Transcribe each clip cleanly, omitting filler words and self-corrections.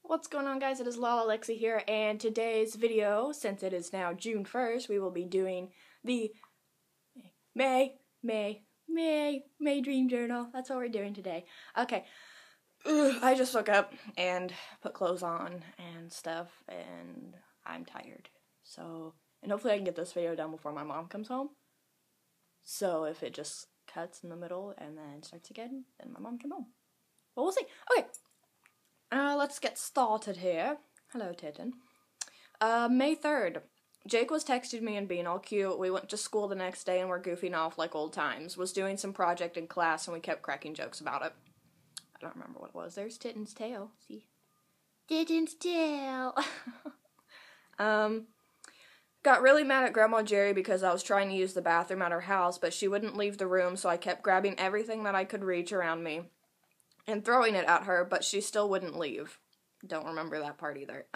What's going on, guys? It is Lala Lexi here, and today's video, since it is now June 1st, we will be doing the May Dream Journal. That's what we're doing today. Okay, I just woke up and put clothes on and stuff, and I'm tired. And hopefully I can get this video done before my mom comes home. So if it just cuts in the middle and then starts again, then my mom came home. But we'll see. Okay. Let's get started here. Hello, Titan. May 3rd. Jake was texting me and being all cute. We went to school the next day and we're goofing off like old times. Was doing some project in class and we kept cracking jokes about it. I don't remember what it was. There's Titan's tail. See? Titan's tail. Got really mad at Grandma Jerry because I was trying to use the bathroom at her house, but she wouldn't leave the room, so I kept grabbing everything that I could reach around me and throwing it at her, but she still wouldn't leave. Don't remember that part either.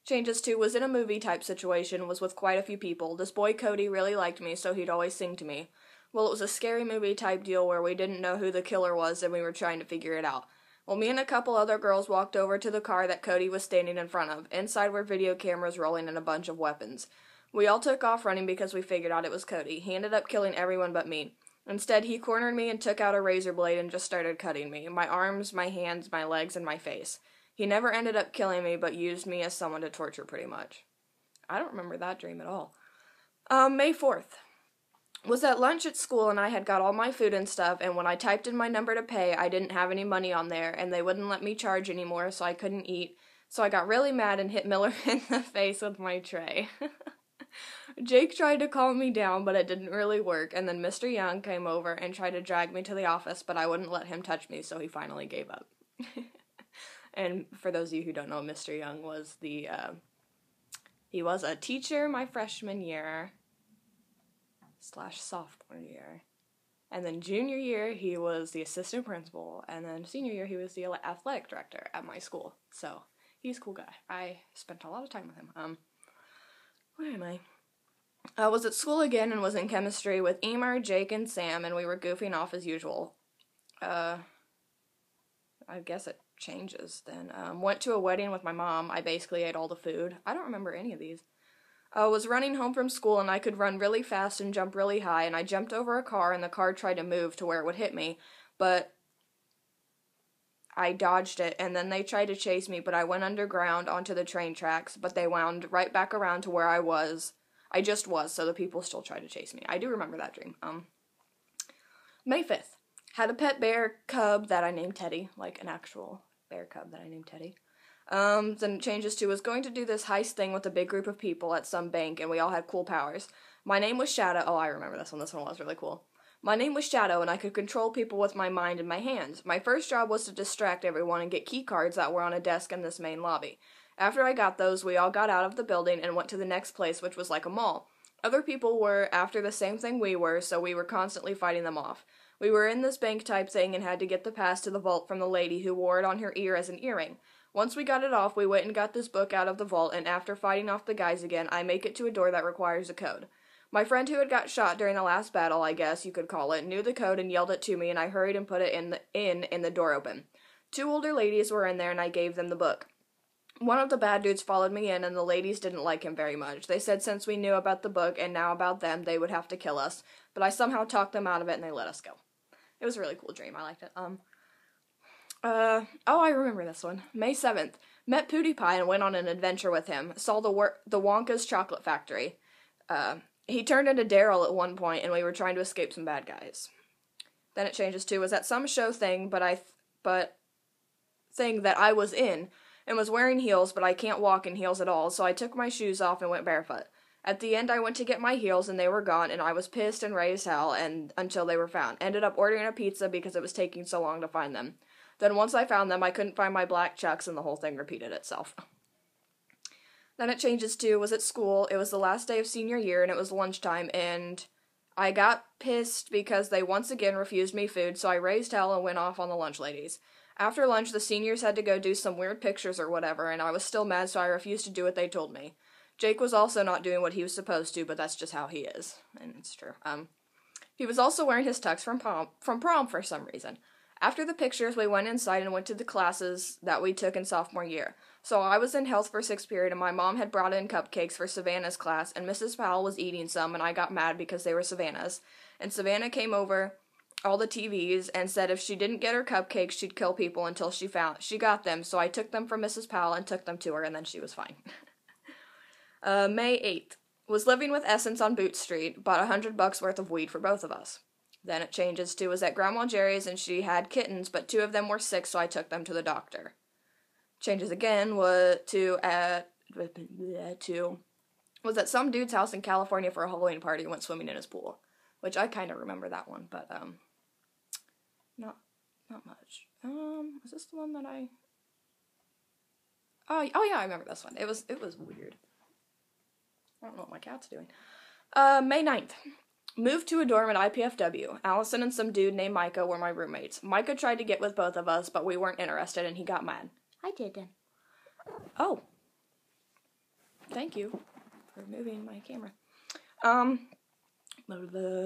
Changes to was in a movie type situation, was with quite a few people. This boy Cody really liked me, so he'd always sing to me. Well, it was a scary movie type deal where we didn't know who the killer was and we were trying to figure it out. Well, me and a couple other girls walked over to the car that Cody was standing in front of. Inside were video cameras rolling and a bunch of weapons. We all took off running because we figured out it was Cody. He ended up killing everyone but me. Instead, he cornered me and took out a razor blade and just started cutting me. My arms, my hands, my legs, and my face. He never ended up killing me, but used me as someone to torture pretty much. I don't remember that dream at all. May 4th. Was at lunch at school and I had got all my food and stuff, and when I typed in my number to pay, I didn't have any money on there, and they wouldn't let me charge anymore, so I couldn't eat. So I got really mad and hit Miller in the face with my tray. Jake tried to calm me down, but it didn't really work, and then Mr. Young came over and tried to drag me to the office, but I wouldn't let him touch me, so he finally gave up. And for those of you who don't know, Mr. Young was he was a teacher my freshman year / sophomore year. And then junior year, he was the assistant principal, and then senior year, he was the athletic director at my school. So, he's a cool guy. I spent a lot of time with him. Where am I? I was at school again and was in chemistry with Emer, Jake, and Sam, and we were goofing off as usual. I guess it changes then. Went to a wedding with my mom. I basically ate all the food. I don't remember any of these. I was running home from school and I could run really fast and jump really high, and I jumped over a car and the car tried to move to where it would hit me, but I dodged it, and then they tried to chase me, but I went underground onto the train tracks, but they wound right back around to where I just was, so the people still tried to chase me. I do remember that dream. May 5th. Had a pet bear cub that I named Teddy, like an actual bear cub that I named Teddy. Then it changes to was going to do this heist thing with a big group of people at some bank, and we all had cool powers. My name was Shadow. Oh, I remember this one. This one was really cool. My name was Shadow, and I could control people with my mind and my hands. My first job was to distract everyone and get key cards that were on a desk in this main lobby. After I got those, we all got out of the building and went to the next place, which was like a mall. Other people were after the same thing we were, so we were constantly fighting them off. We were in this bank type thing and had to get the pass to the vault from the lady who wore it on her ear as an earring. Once we got it off, we went and got this book out of the vault, and after fighting off the guys again, I make it to a door that requires a code. My friend who had got shot during the last battle, I guess you could call it, knew the code and yelled it to me, and I hurried and put it in the door open. 2 older ladies were in there, and I gave them the book. One of the bad dudes followed me in, and the ladies didn't like him very much. They said since we knew about the book and now about them, they would have to kill us, but I somehow talked them out of it, and they let us go. It was a really cool dream. I liked it. I remember this one. May 7th. Met PewDiePie and went on an adventure with him. Saw the Wonka's chocolate factory. He turned into Daryl at one point, and we were trying to escape some bad guys. Then it changes to was at some show thing, thing that I was in, and was wearing heels, but I can't walk in heels at all, so I took my shoes off and went barefoot. At the end, I went to get my heels, and they were gone, and I was pissed and ready as hell, and until they were found. Ended up ordering a pizza because it was taking so long to find them. Then once I found them, I couldn't find my black chucks, and the whole thing repeated itself. Then it changes to was at school. It was the last day of senior year, and it was lunchtime, and I got pissed because they once again refused me food, so I raised hell and went off on the lunch ladies. After lunch, the seniors had to go do some weird pictures or whatever, and I was still mad, so I refused to do what they told me. Jake was also not doing what he was supposed to, but that's just how he is, and it's true. He was also wearing his tux from prom for some reason. After the pictures, we went inside and went to the classes that we took in sophomore year. So I was in health for 6th period, and my mom had brought in cupcakes for Savannah's class, and Mrs. Powell was eating some, and I got mad because they were Savannah's. And Savannah came over all the TVs and said if she didn't get her cupcakes, she'd kill people until she got them. So I took them from Mrs. Powell and took them to her, and then she was fine. May 8th. Was living with Essence on Boot Street, bought $100 worth of weed for both of us. Then it changes to was at Grandma Jerry's and she had kittens, but 2 of them were sick, so I took them to the doctor. Changes again was was at some dude's house in California for a Halloween party and went swimming in his pool, which I kind of remember that one, but not much. Is this the one that I? Oh yeah, I remember this one. It was weird. I don't know what my cat's doing. May 9th. Moved to a dorm at IPFW. Allison and some dude named Micah were my roommates. Micah tried to get with both of us, but we weren't interested, and he got mad. I didn't. Oh. Thank you for moving my camera.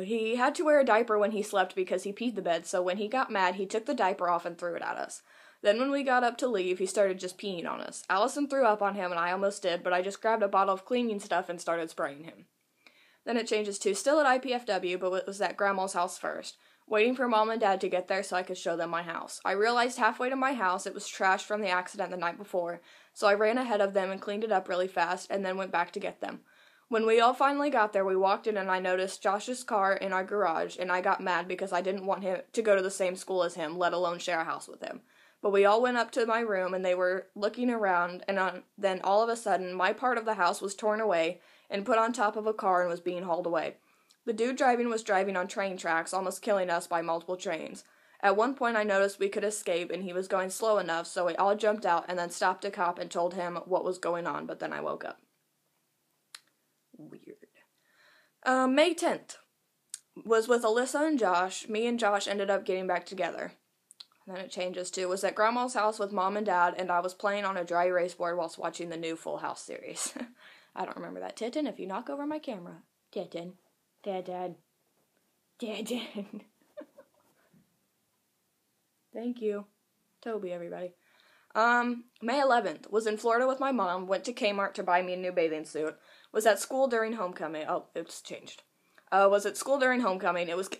He had to wear a diaper when he slept because he peed the bed, so when he got mad, he took the diaper off and threw it at us. Then when we got up to leave, he started just peeing on us. Allison threw up on him, and I almost did, but I just grabbed a bottle of cleaning stuff and started spraying him. Then it changes to still at IPFW, but it was at Grandma's house first, waiting for Mom and Dad to get there so I could show them my house. I realized halfway to my house it was trashed from the accident the night before, so I ran ahead of them and cleaned it up really fast, and then went back to get them. When we all finally got there, we walked in and I noticed Josh's car in our garage, and I got mad because I didn't want him to go to the same school as him, let alone share a house with him. But we all went up to my room, and they were looking around, and then all of a sudden, my part of the house was torn away and put on top of a car and was being hauled away. The dude driving was driving on train tracks, almost killing us by multiple trains. At one point, I noticed we could escape, and he was going slow enough, so we all jumped out and then stopped a cop and told him what was going on, but then I woke up. Weird. May 10th. Was with Alyssa and Josh. Me and Josh ended up getting back together. Then it changes to was at Grandma's house with Mom and Dad, and I was playing on a dry erase board whilst watching the new Full House series. I don't remember that. Titten, if you knock over my camera. Titten. Dad. Thank you. Toby, everybody. May 11th. Was in Florida with my mom, went to Kmart to buy me a new bathing suit. Was at school during homecoming. Oh, it's changed. Was at school during homecoming. It was...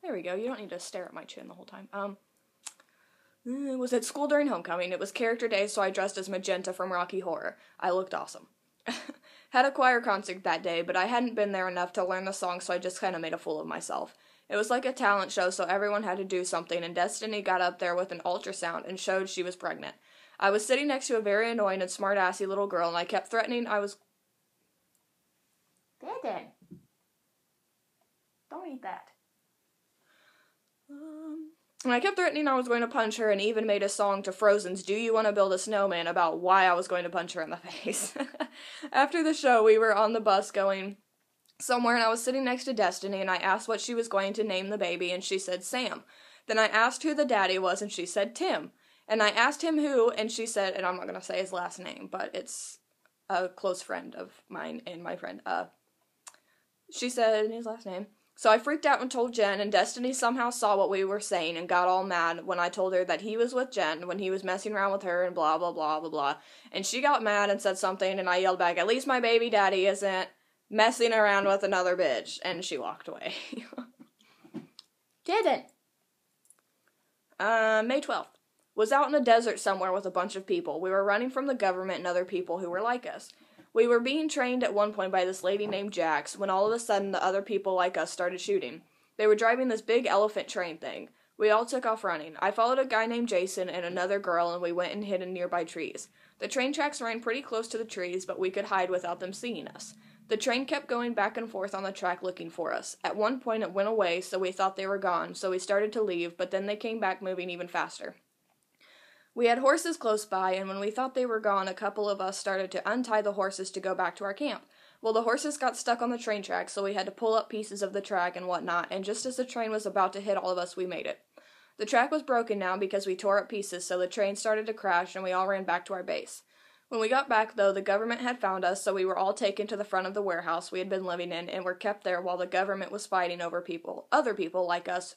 There we go. You don't need to stare at my chin the whole time. Was at school during homecoming. It was character day, so I dressed as Magenta from Rocky Horror. I looked awesome. Had a choir concert that day, but I hadn't been there enough to learn the song, so I just kind of made a fool of myself. It was like a talent show, so everyone had to do something, and Destiny got up there with an ultrasound and showed she was pregnant. I was sitting next to a very annoying and smart-assy little girl, and I kept threatening I was... Dad. Don't eat that. And I kept threatening I was going to punch her, and even made a song to Frozen's Do You Want to Build a Snowman about why I was going to punch her in the face. After the show, we were on the bus going somewhere, and I was sitting next to Destiny, and I asked what she was going to name the baby, and she said Sam. Then I asked who the daddy was, and she said Tim. And I asked him who, and she said, and I'm not going to say his last name, but it's a close friend of mine and my friend. She said his last name. So I freaked out and told Jen, and Destiny somehow saw what we were saying and got all mad when I told her that he was with Jen when he was messing around with her and blah, blah, blah, blah, blah. And she got mad and said something, and I yelled back, at least my baby daddy isn't messing around with another bitch. And she walked away. Didn't. May 12th. Was out in the desert somewhere with a bunch of people. We were running from the government and other people who were like us. We were being trained at one point by this lady named Jax, when all of a sudden the other people like us started shooting. They were driving this big elephant train thing. We all took off running. I followed a guy named Jason and another girl, and we went and hid in nearby trees. The train tracks ran pretty close to the trees, but we could hide without them seeing us. The train kept going back and forth on the track looking for us. At one point it went away, so we thought they were gone, so we started to leave, but then they came back moving even faster. We had horses close by, and when we thought they were gone, a couple of us started to untie the horses to go back to our camp. Well, the horses got stuck on the train track, so we had to pull up pieces of the track and whatnot, and just as the train was about to hit all of us, we made it. The track was broken now because we tore up pieces, so the train started to crash, and we all ran back to our base. When we got back, though, the government had found us, so we were all taken to the front of the warehouse we had been living in and were kept there while the government was fighting over other people like us,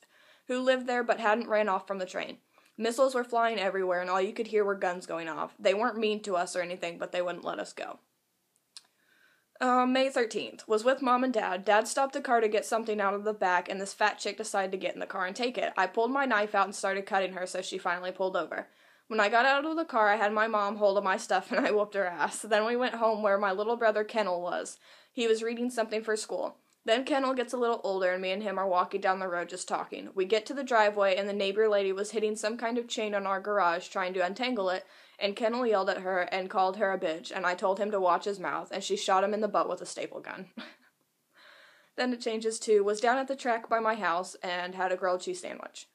who lived there but hadn't ran off from the train. Missiles were flying everywhere, and all you could hear were guns going off. They weren't mean to us or anything, but they wouldn't let us go. May 13th. Was with Mom and Dad. Dad stopped the car to get something out of the back, and this fat chick decided to get in the car and take it. I pulled my knife out and started cutting her, so she finally pulled over. When I got out of the car, I had my mom hold of my stuff, and I whooped her ass. Then we went home where my little brother Kennel was. He was reading something for school. Then Kennel gets a little older, and me and him are walking down the road just talking. We get to the driveway, and the neighbor lady was hitting some kind of chain on our garage, trying to untangle it, and Kennel yelled at her and called her a bitch, and I told him to watch his mouth, and she shot him in the butt with a staple gun. Then it changes to, was down at the track by my house, and had a grilled cheese sandwich.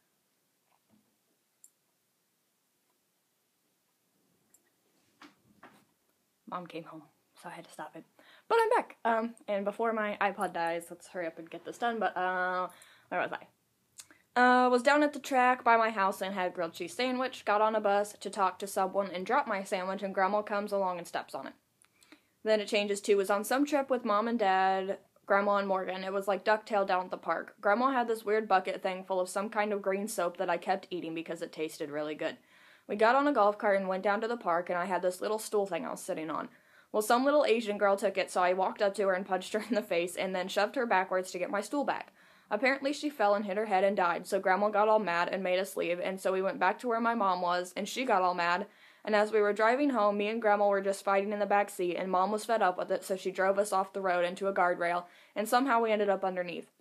Mom came home, so I had to stop it. But I'm back. And before my iPod dies, let's hurry up and get this done, but, where was I? Was down at the track by my house and had a grilled cheese sandwich, got on a bus to talk to someone and dropped my sandwich, and Grandma comes along and steps on it. Then it changes to, was on some trip with Mom and Dad, Grandma and Morgan. It was like Ducktail down at the park. Grandma had this weird bucket thing full of some kind of green soap that I kept eating because it tasted really good. We got on a golf cart and went down to the park, and I had this little stool thing I was sitting on. Well, some little Asian girl took it, so I walked up to her and punched her in the face, and then shoved her backwards to get my stool back. Apparently she fell and hit her head and died, so Grandma got all mad and made us leave, and so we went back to where my mom was, and she got all mad, and as we were driving home, me and Grandma were just fighting in the back seat, and Mom was fed up with it, so she drove us off the road into a guardrail, and somehow we ended up underneath.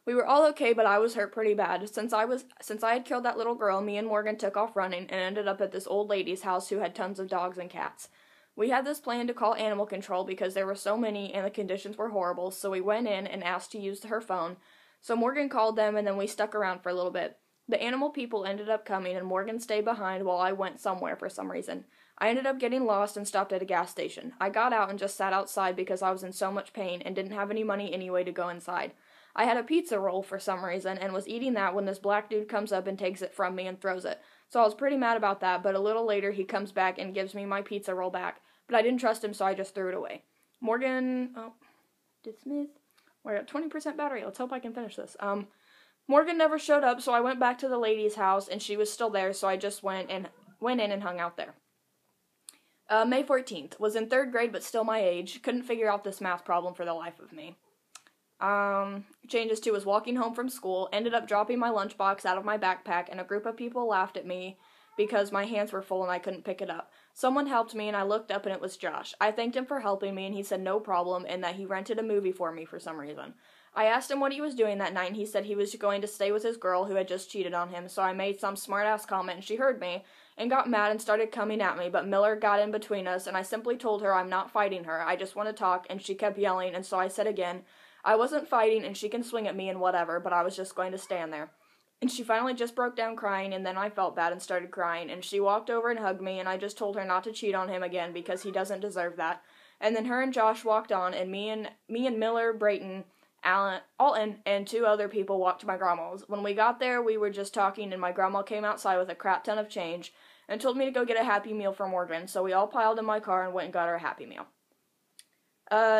We were all okay, but I was hurt pretty bad. Since I had killed that little girl, me and Morgan took off running and ended up at this old lady's house who had tons of dogs and cats. We had this plan to call animal control because there were so many and the conditions were horrible, so we went in and asked to use her phone. So Morgan called them, and then we stuck around for a little bit. The animal people ended up coming, and Morgan stayed behind while I went somewhere for some reason. I ended up getting lost and stopped at a gas station. I got out and just sat outside because I was in so much pain and didn't have any money anyway to go inside. I had a pizza roll for some reason and was eating that when this black dude comes up and takes it from me and throws it. So I was pretty mad about that, but a little later he comes back and gives me my pizza roll back. But I didn't trust him, so I just threw it away. Dismiss. We're at 20% battery. Let's hope I can finish this. Morgan never showed up, so I went back to the lady's house, and she was still there, so I just went in and hung out there. May 14th. Was in 3rd grade, but still my age. Couldn't figure out this math problem for the life of me. Changes to, was walking home from school, ended up dropping my lunchbox out of my backpack, and a group of people laughed at me because my hands were full and I couldn't pick it up. Someone helped me, and I looked up, and it was Josh. I thanked him for helping me, and he said no problem, and that he rented a movie for me for some reason. I asked him what he was doing that night, and he said he was going to stay with his girl who had just cheated on him, so I made some smart-ass comment, and she heard me, and got mad and started coming at me, but Miller got in between us, and I simply told her I'm not fighting her, I just want to talk, and she kept yelling, and so I said again, I wasn't fighting, and she can swing at me and whatever, but I was just going to stand there. And she finally just broke down crying, and then I felt bad and started crying, and she walked over and hugged me, and I just told her not to cheat on him again because he doesn't deserve that. And then her and Josh walked on, and me and Miller, Brayton, Alton, and 2 other people walked to my grandma's. When we got there, we were just talking, and my grandma came outside with a crap ton of change and told me to go get a Happy Meal for Morgan, so we all piled in my car and went and got her a Happy Meal.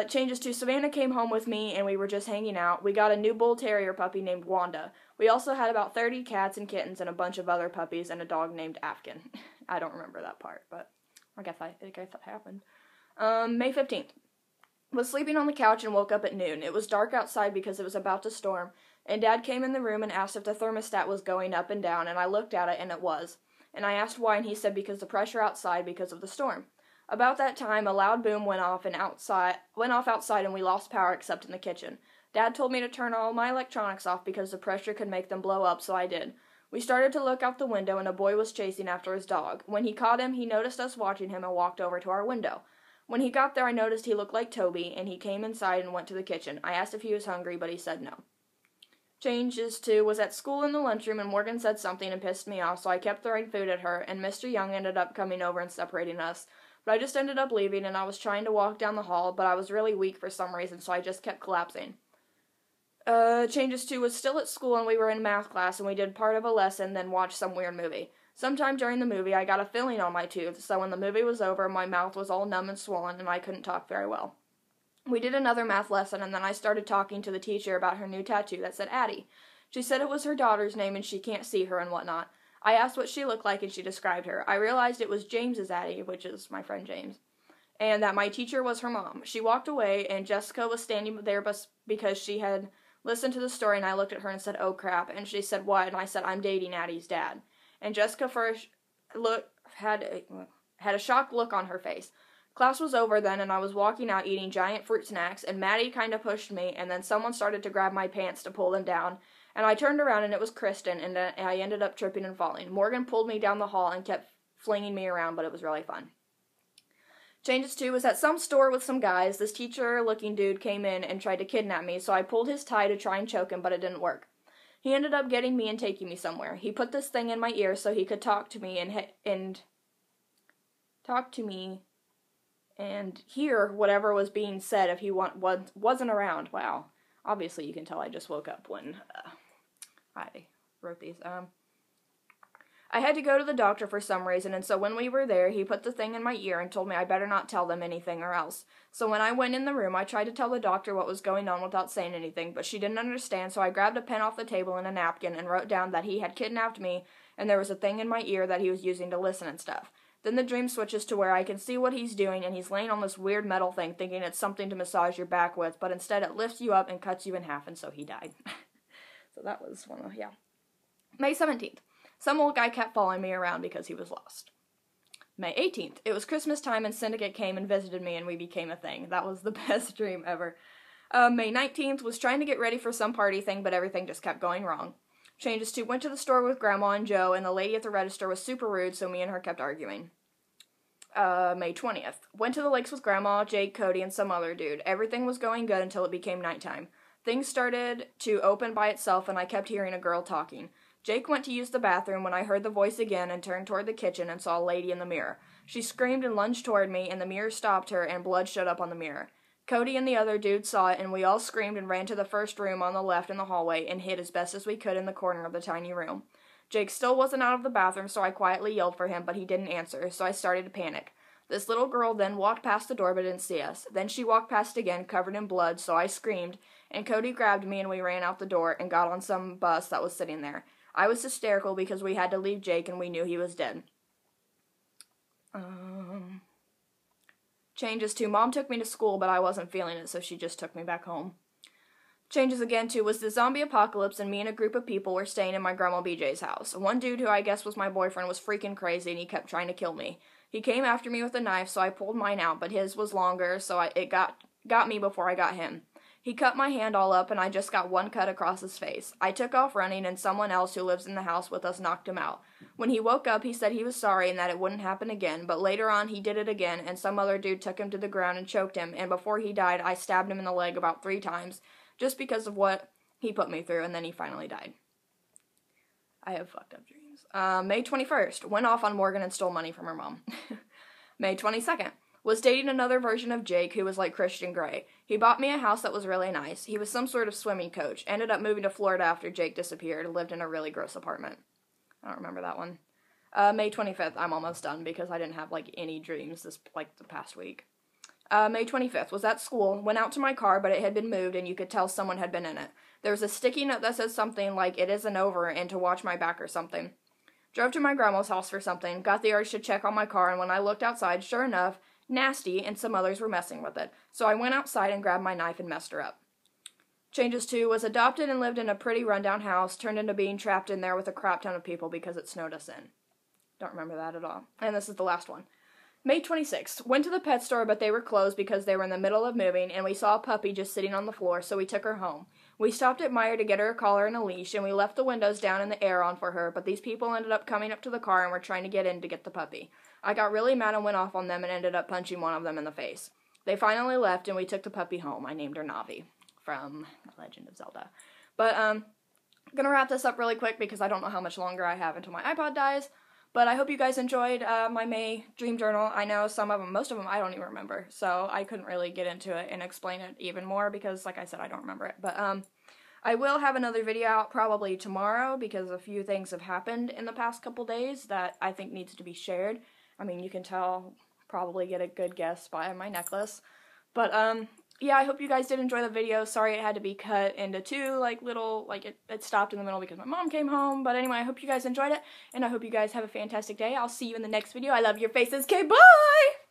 Changes to, Savannah came home with me, and we were just hanging out. We got a new bull terrier puppy named Wanda. We also had about 30 cats and kittens and a bunch of other puppies and a dog named Afghan. I don't remember that part, but I guess that happened. May 15th. Was sleeping on the couch and woke up at noon. It was dark outside because it was about to storm, and Dad came in the room and asked if the thermostat was going up and down, and I looked at it, and it was. And I asked why, and he said because the pressure outside because of the storm. About that time, a loud boom went off outside, and we lost power except in the kitchen. Dad told me to turn all my electronics off because the pressure could make them blow up, so I did. We started to look out the window, and a boy was chasing after his dog. When he caught him, he noticed us watching him and walked over to our window. When he got there, I noticed he looked like Toby, and he came inside and went to the kitchen. I asked if he was hungry, but he said no. Changes to, was at school in the lunchroom, and Morgan said something and pissed me off, so I kept throwing food at her, and Mr. Young ended up coming over and separating us. But I just ended up leaving, and I was trying to walk down the hall, but I was really weak for some reason, so I just kept collapsing. Changes 2 was still at school and we were in math class and we did part of a lesson, then watched some weird movie. Sometime during the movie, I got a filling on my tooth, so when the movie was over, my mouth was all numb and swollen and I couldn't talk very well. We did another math lesson and then I started talking to the teacher about her new tattoo that said Addie. She said it was her daughter's name and she can't see her and whatnot. I asked what she looked like and she described her. I realized it was James's Addie, which is my friend James, and that my teacher was her mom. She walked away and Jessica was standing there because she had listened to the story, and I looked at her and said, "Oh crap," and she said, "What?" And I said, "I'm dating Addie's dad." And Jessica first had a shocked look on her face. Class was over then, and I was walking out eating giant fruit snacks, and Maddie kind of pushed me, and then someone started to grab my pants to pull them down, and I turned around, and it was Kristen, and I ended up tripping and falling. Morgan pulled me down the hall and kept flinging me around, but it was really fun. Changes 2 was at some store with some guys. This teacher-looking dude came in and tried to kidnap me, so I pulled his tie to try and choke him, but it didn't work. He ended up getting me and taking me somewhere. He put this thing in my ear so he could talk to me and hear whatever was being said if he wasn't around. Wow. Obviously, you can tell I just woke up when I wrote these. I had to go to the doctor for some reason, and so when we were there, he put the thing in my ear and told me I better not tell them anything or else. So when I went in the room, I tried to tell the doctor what was going on without saying anything, but she didn't understand, so I grabbed a pen off the table and a napkin and wrote down that he had kidnapped me, and there was a thing in my ear that he was using to listen and stuff. Then the dream switches to where I can see what he's doing, and he's laying on this weird metal thing thinking it's something to massage your back with, but instead it lifts you up and cuts you in half, and so he died. So that was one of, yeah. May 17th. Some old guy kept following me around because he was lost. May 18th. It was Christmas time and Syndicate came and visited me and we became a thing. That was the best dream ever. May 19th was trying to get ready for some party thing, but everything just kept going wrong. Changes to went to the store with Grandma and Joe, and the lady at the register was super rude, so me and her kept arguing. May 20th. Went to the lakes with Grandma, Jake, Cody, and some other dude. Everything was going good until it became nighttime. Things started to open by itself and I kept hearing a girl talking. Jake went to use the bathroom when I heard the voice again and turned toward the kitchen and saw a lady in the mirror. She screamed and lunged toward me, and the mirror stopped her, and blood showed up on the mirror. Cody and the other dude saw it, and we all screamed and ran to the first room on the left in the hallway and hid as best as we could in the corner of the tiny room. Jake still wasn't out of the bathroom, so I quietly yelled for him, but he didn't answer, so I started to panic. This little girl then walked past the door but didn't see us. Then she walked past again, covered in blood, so I screamed, and Cody grabbed me and we ran out the door and got on some bus that was sitting there. I was hysterical because we had to leave Jake and we knew he was dead. Changes to Mom took me to school, but I wasn't feeling it, so she just took me back home. Changes again to was the zombie apocalypse, and me and a group of people were staying in my Grandma BJ's house. One dude who I guess was my boyfriend was freaking crazy and he kept trying to kill me. He came after me with a knife, so I pulled mine out, but his was longer, so it got me before I got him. He cut my hand all up, and I just got one cut across his face. I took off running, and someone else who lives in the house with us knocked him out. When he woke up, he said he was sorry and that it wouldn't happen again, but later on he did it again, and some other dude took him to the ground and choked him, and before he died, I stabbed him in the leg about 3 times, just because of what he put me through, and then he finally died. I have fucked up dreams. May 21st, went off on Morgan and stole money from her mom. May 22nd. Was dating another version of Jake who was like Christian Grey. He bought me a house that was really nice. He was some sort of swimming coach. Ended up moving to Florida after Jake disappeared. Lived in a really gross apartment. I don't remember that one. May 25th. I'm almost done because I didn't have like any dreams the past week. May 25th. Was at school. Went out to my car, but it had been moved and you could tell someone had been in it. There was a sticky note that said something like "It isn't over" and to watch my back or something. Drove to my grandma's house for something. Got the urge to check on my car, and when I looked outside, sure enough, Nasty and some others were messing with it, so I went outside and grabbed my knife and messed her up. Changes to was adopted and lived in a pretty rundown house, turned into being trapped in there with a crap ton of people because it snowed us in. Don't remember that at all. And this is the last one. May 26th. Went to the pet store, but they were closed because they were in the middle of moving, and we saw a puppy just sitting on the floor, so we took her home. We stopped at Meijer to get her a collar and a leash, and we left the windows down and the air on for her, but these people ended up coming up to the car and were trying to get in to get the puppy. I got really mad and went off on them and ended up punching one of them in the face. They finally left, and we took the puppy home. I named her Navi from The Legend of Zelda. But, I'm gonna wrap this up really quick because I don't know how much longer I have until my iPod dies. But I hope you guys enjoyed my May dream journal. I know most of them I don't even remember, so I couldn't really get into it and explain it even more because, like I said, I don't remember it. But I will have another video out probably tomorrow because a few things have happened in the past couple days that I think needs to be shared. I mean, you can tell, probably get a good guess by my necklace. But, yeah, I hope you guys did enjoy the video. Sorry it had to be cut into two, like, little, like, it stopped in the middle because my mom came home. But anyway, I hope you guys enjoyed it, and I hope you guys have a fantastic day. I'll see you in the next video. I love your faces. Okay, bye!